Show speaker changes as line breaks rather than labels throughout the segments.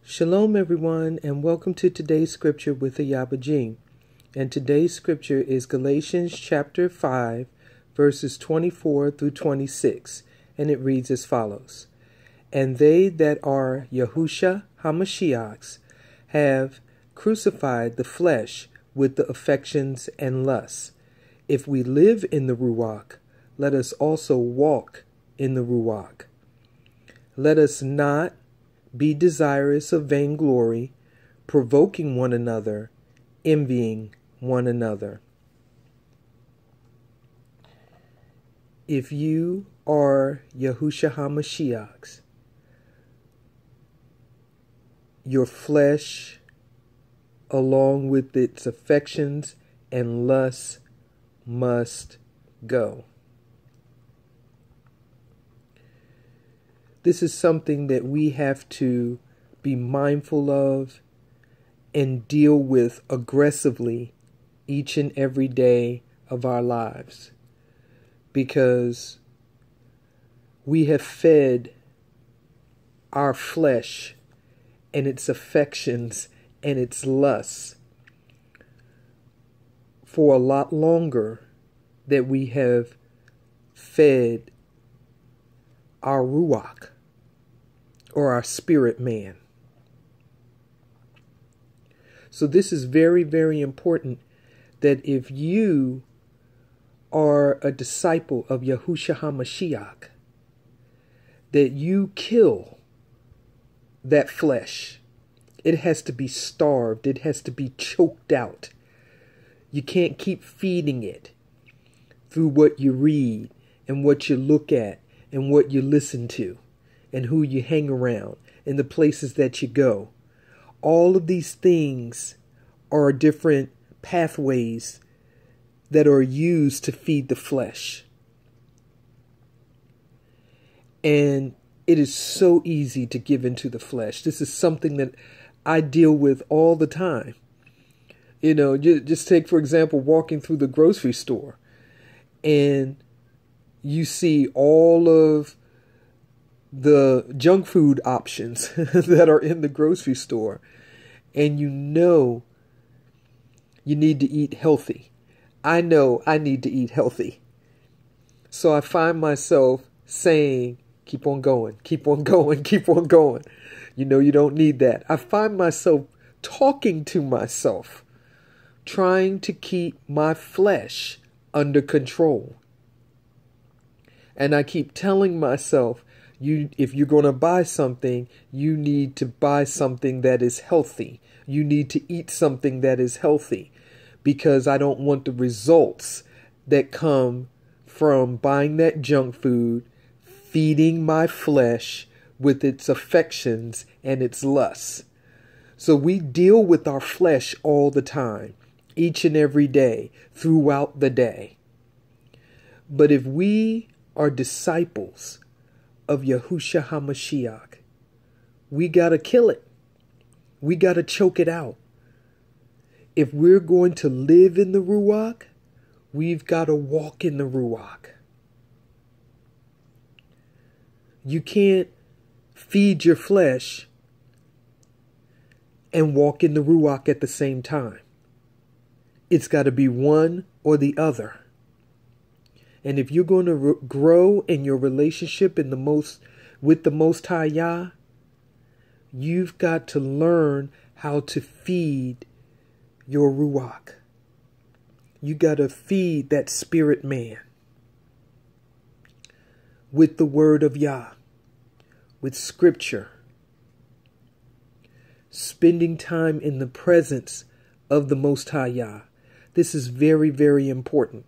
Shalom everyone, and welcome to today's scripture with Ayaba. And today's scripture is Galatians chapter 5, verses 24 through 26, and it reads as follows. And they that are Yahushua HaMashiachs have crucified the flesh with the affections and lusts. If we live in the Ruach, let us also walk in the Ruach. Let us not be desirous of vainglory, provoking one another, envying one another. If you are Yahushua HaMashiachs, your flesh, along with its affections and lusts, must go. This is something that we have to be mindful of and deal with aggressively each and every day of our lives, because we have fed our flesh and its affections and its lusts for a lot longer than we have fed our Ruach, or our spirit man. So this is very, very important, that if you are a disciple of Yahushua HaMashiach, that you kill that flesh. It has to be starved. It has to be choked out. You can't keep feeding it through what you read and what you look at and what you listen to and who you hang around and the places that you go. All of these things are different pathways that are used to feed the flesh. And it is so easy to give into the flesh. This is something that I deal with all the time. You know, just take, for example, walking through the grocery store, and you see all of the junk food options that are in the grocery store, and you know you need to eat healthy. I know I need to eat healthy. So I find myself saying, keep on going, keep on going, keep on going. You know you don't need that. I find myself talking to myself, trying to keep my flesh under control. And I keep telling myself, if you're going to buy something, you need to buy something that is healthy. You need to eat something that is healthy, because I don't want the results that come from buying that junk food, feeding my flesh with its affections and its lusts. So we deal with our flesh all the time, each and every day, throughout the day. But if we are disciples of Yahushua HaMashiach, we got to kill it. We got to choke it out. If we're going to live in the Ruach, we've got to walk in the Ruach. You can't feed your flesh and walk in the Ruach at the same time. It's got to be one or the other. And if you're going to grow in your relationship with the Most High Yah, you've got to learn how to feed your Ruach. You got to feed that spirit man with the word of Yah, with scripture, spending time in the presence of the Most High Yah. This is very, very important.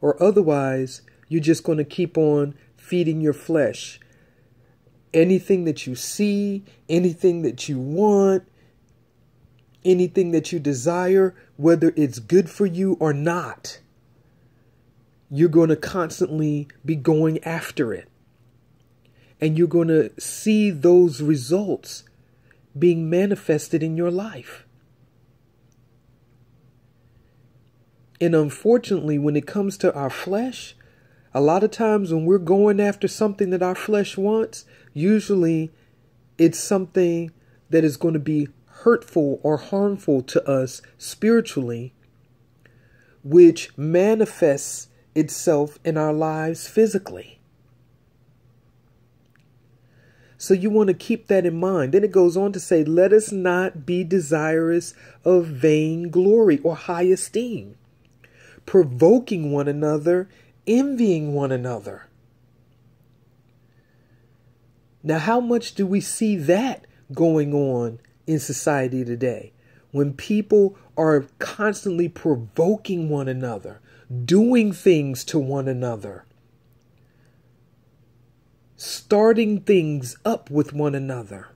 Or otherwise, you're just going to keep on feeding your flesh. Anything that you see, anything that you want, anything that you desire, whether it's good for you or not, you're going to constantly be going after it. And you're going to see those results being manifested in your life. And unfortunately, when it comes to our flesh, a lot of times when we're going after something that our flesh wants, usually it's something that is going to be hurtful or harmful to us spiritually, which manifests itself in our lives physically. So you want to keep that in mind. Then it goes on to say, let us not be desirous of vain glory or high esteem, provoking one another, envying one another. Now, how much do we see that going on in society today? When people are constantly provoking one another, doing things to one another, starting things up with one another,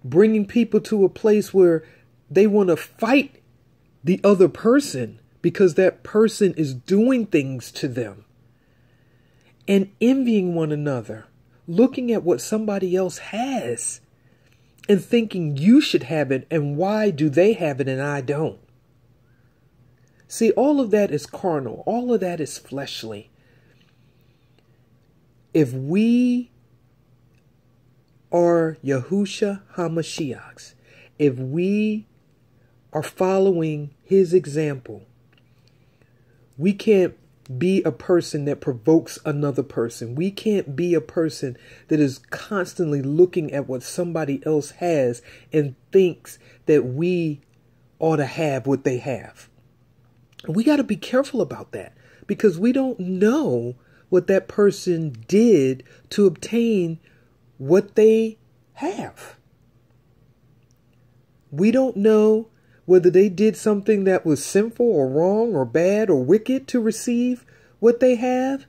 bringing people to a place where they want to fight the other person because that person is doing things to them, and envying one another, looking at what somebody else has and thinking you should have it, and why do they have it and I don't? See, all of that is carnal. All of that is fleshly. If we are Yahusha HaMashiachs, if we are following his example, we can't be a person that provokes another person. We can't be a person that is constantly looking at what somebody else has and thinks that we ought to have what they have. We got to be careful about that, because we don't know what that person did to obtain what they have. We don't know whether they did something that was sinful or wrong or bad or wicked to receive what they have,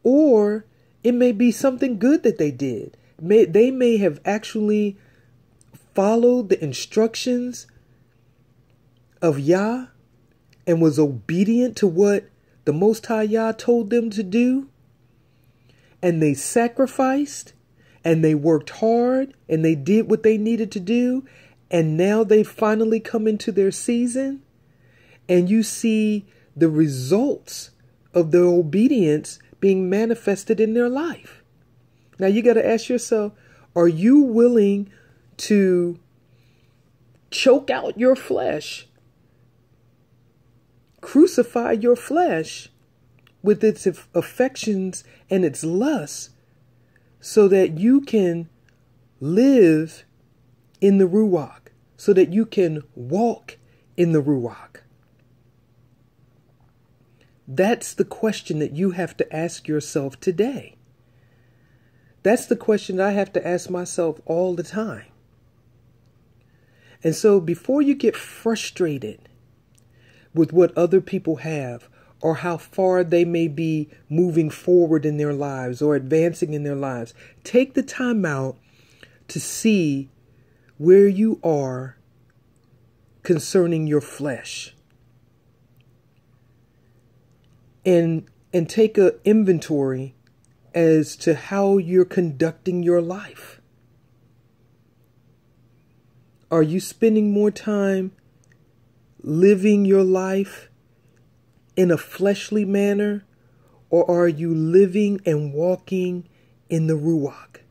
or it may be something good that they did. They may have actually followed the instructions of Yah and was obedient to what the Most High Yah told them to do, and they sacrificed, and they worked hard, and they did what they needed to do, and now they've finally come into their season, and you see the results of their obedience being manifested in their life. Now you got to ask yourself, are you willing to choke out your flesh, crucify your flesh with its affections and its lusts, so that you can live in the Ruach, so that you can walk in the Ruach? That's the question that you have to ask yourself today. That's the question I have to ask myself all the time. And so before you get frustrated with what other people have, or how far they may be moving forward in their lives or advancing in their lives, take the time out to see where you are concerning your flesh. And take an inventory as to how you're conducting your life. Are you spending more time living your life in a fleshly manner, or are you living and walking in the Ruach?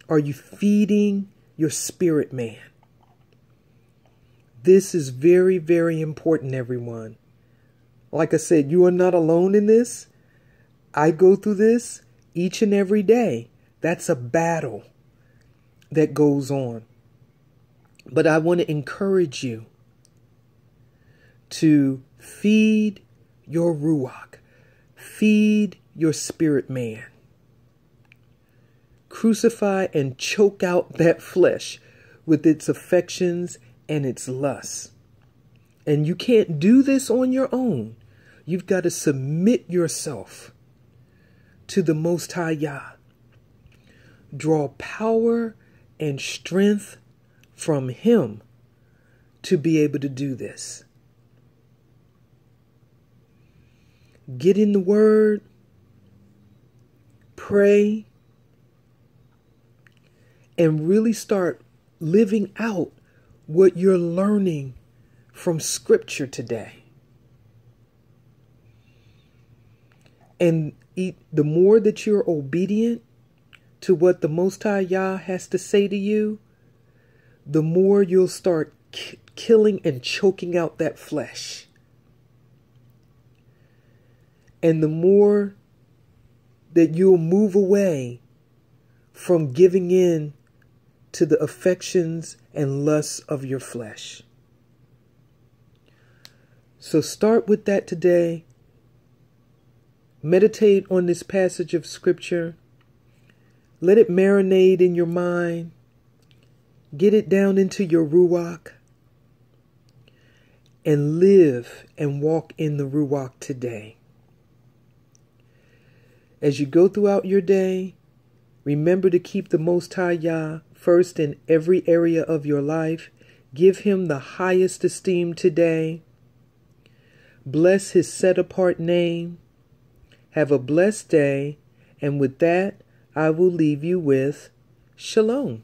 Are you feeding your spirit man? This is very, very important, everyone. Like I said, you are not alone in this. I go through this each and every day. That's a battle that goes on. But I want to encourage you to feed your Ruach. Feed your spirit man. Crucify and choke out that flesh with its affections and its lusts. And you can't do this on your own. You've got to submit yourself to the Most High Yah. Draw power and strength from Him to be able to do this. Get in the Word. Pray. And really start living out what you're learning from Scripture today. And the more that you're obedient to what the Most High Yah has to say to you, the more you'll start killing and choking out that flesh. And the more that you'll move away from giving in to the affections and lusts of your flesh. So start with that today. Meditate on this passage of Scripture. Let it marinate in your mind. Get it down into your ruach. And live and walk in the ruach today. As you go throughout your day, remember to keep the Most High Yah first in every area of your life. Give him the highest esteem today. Bless his set-apart name. Have a blessed day. And with that, I will leave you with Shalom.